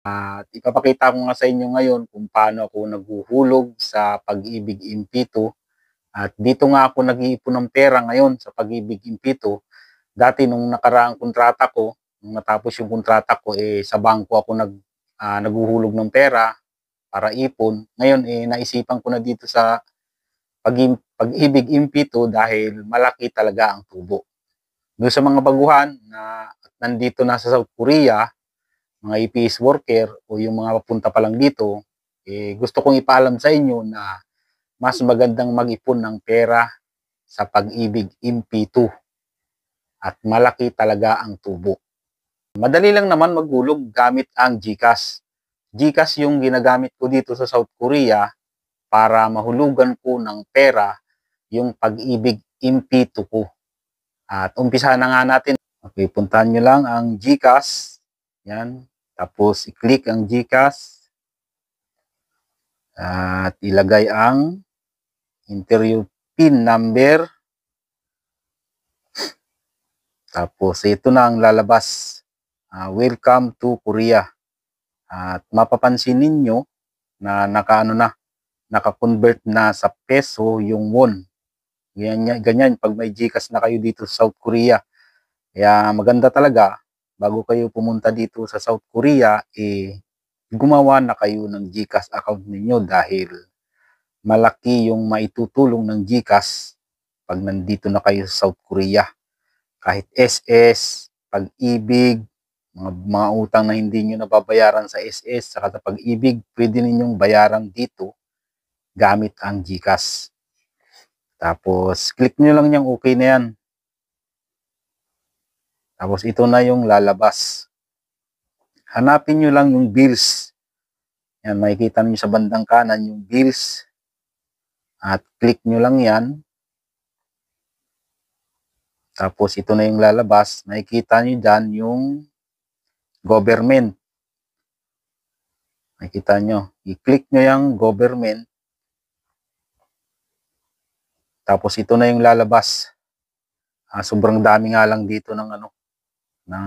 At ipapakita ko nga sa inyo ngayon kung paano ako naghuhulog sa Pag-ibig Impito. At dito nga ako nag-iipon ng pera ngayon sa Pag-ibig Impito. Dati nung nakaraang kontrata ko, nung natapos yung kontrata ko, sa bangko ako naghuhulog ng pera para ipon. Ngayon, naisipan ko na dito sa Pag-ibig Impito dahil malaki talaga ang tubo. Doon sa mga baguhan na nandito na sa South Korea, mga EPS worker o yung mga papunta pa lang dito, gusto kong ipaalam sa inyo na mas magandang mag-ipon ng pera sa Pag-ibig MP2 at malaki talaga ang tubo. Madali lang naman maghulog gamit ang GCash. GCash yung ginagamit ko dito sa South Korea para mahulugan ko ng pera yung Pag-ibig MP2 ko. At umpisahan na nga natin. Okay, puntahan nyo lang ang GCash. Yan. Tapos, i-click ang GCash at ilagay ang enter PIN number. Tapos, ito na ang lalabas. Welcome to Korea. At mapapansin ninyo na naka-convert na sa peso yung won. Ganyan pag may GCash na kayo dito sa South Korea. Kaya maganda talaga, bago kayo pumunta dito sa South Korea, gumawa na kayo ng GCash account ninyo dahil malaki yung maitutulong ng GCash pag nandito na kayo sa South Korea. Kahit SS, Pag-ibig, mga utang na hindi nyo nababayaran sa SS saka sa Pag-ibig, pwede ninyong bayaran dito gamit ang GCash. Tapos, click nyo lang yung okay na yan. Tapos, ito na yung lalabas. Hanapin nyo lang yung bills. Yan, makikita nyo sa bandang kanan yung bills. At click nyo lang yan. Tapos ito na yung lalabas. Makikita nyo dyan yung government. Makikita nyo. I-click nyo yung government. Tapos ito na yung lalabas. Sobrang dami nga lang dito ng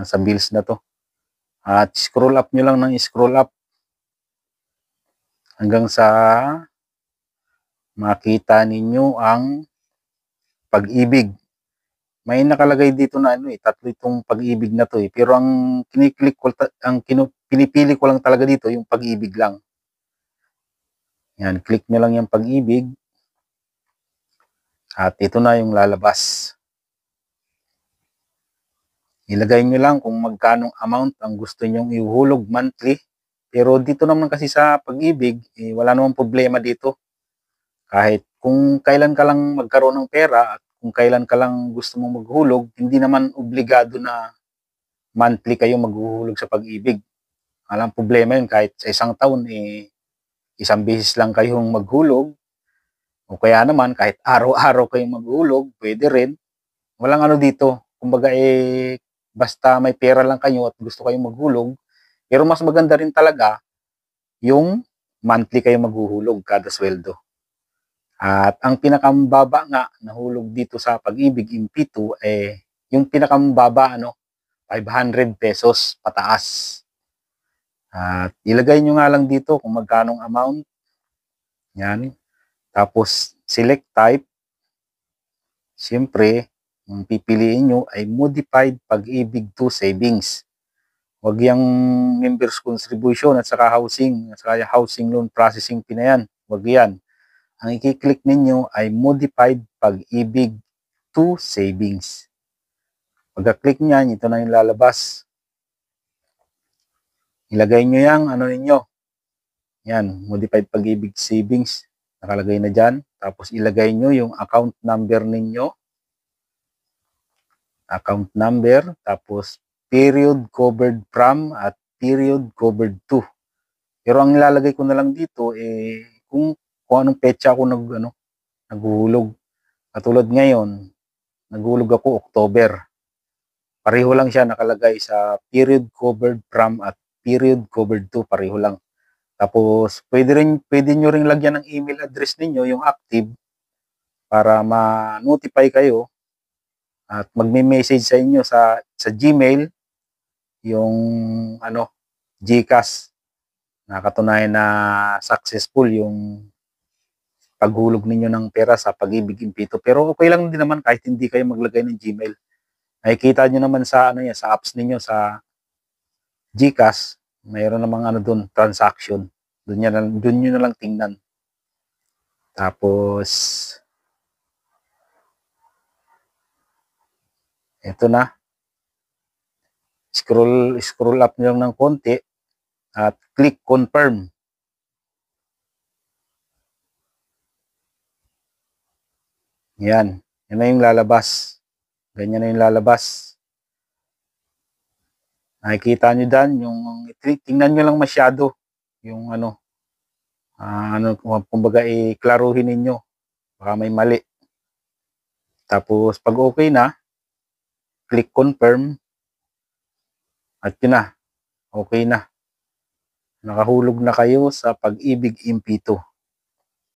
sa bills na to. At scroll up nyo lang ng scroll up. Hanggang sa makita ninyo ang Pag-ibig. May nakalagay dito na tatlo itong Pag-ibig na to pero ang kiniklik ko, pinipili ko lang talaga dito yung Pag-ibig lang. Yan, click nyo lang yung Pag-ibig. At ito na yung lalabas. Ilagay nyo lang kung magkanong amount ang gusto nyong ihuhulog monthly. Pero dito naman kasi sa Pag-ibig, wala namang problema dito. Kahit kung kailan ka lang magkaroon ng pera at kung kailan ka lang gusto mong maghulog, hindi naman obligado na monthly kayo maghuhulog sa Pag-ibig. Walang problema yun kahit sa isang taon, isang beses lang kayong maghulog. O kaya naman kahit araw-araw kayong maghulog, pwede rin. Walang dito. Kumbaga basta may pera lang kayo at gusto kayong maghulog. Pero mas maganda rin talaga yung monthly kayo maghuhulog kada sweldo. At ang pinakamababa nga na hulog dito sa Pag-ibig MP2 yung pinakamababa 500 pesos pataas. At ilagay nyo nga lang dito kung magkanong amount. Yan. Tapos select type. Siyempre, ang pipiliin nyo ay modified Pag-ibig to savings. Huwag yung members contribution at saka housing loan processing fee na yan. Huwag yan. Ang i-click ninyo ay modified Pag-ibig to savings. Pagka-click niyan, ito na yung lalabas. Ilagay nyo yung ninyo. Yan, modified Pag-ibig savings. Nakalagay na dyan. Tapos ilagay nyo yung account number ninyo. Account number. Tapos period covered from at period covered to. Pero ang nilalagay ko na lang dito kung anong petsa ako naghuhulog. Katulad ngayon, naghulog ako October. Pareho lang siya nakalagay sa period covered from at period covered to, pareho lang. Tapos pwede nyo ring lagyan ng email address ninyo yung active para ma-notify kayo at magme-message sa inyo sa Gmail yung GCash nakatunayan na successful yung paghulog ninyo ng pera sa Pag-ibig Impito. Pero okay lang din naman kahit hindi kayo maglagay ng Gmail. Nakikita nyo naman sa ano yan, sa apps ninyo sa GCash, mayroon namang ano doon, transaction. Doon nyo na lang tingnan. Tapos ito na. Scroll up nyo lang ng konti at click confirm. Yan. Yan na yung lalabas. Ganyan na yung lalabas. Nakikita nyo dan yung tingnan nyo lang masyado yung ano, kumbaga iklaruhin ninyo. Baka may mali. Tapos pag okay na, click confirm. At yun na. Okay na. Nakahulog na kayo sa Pag-ibig Impito.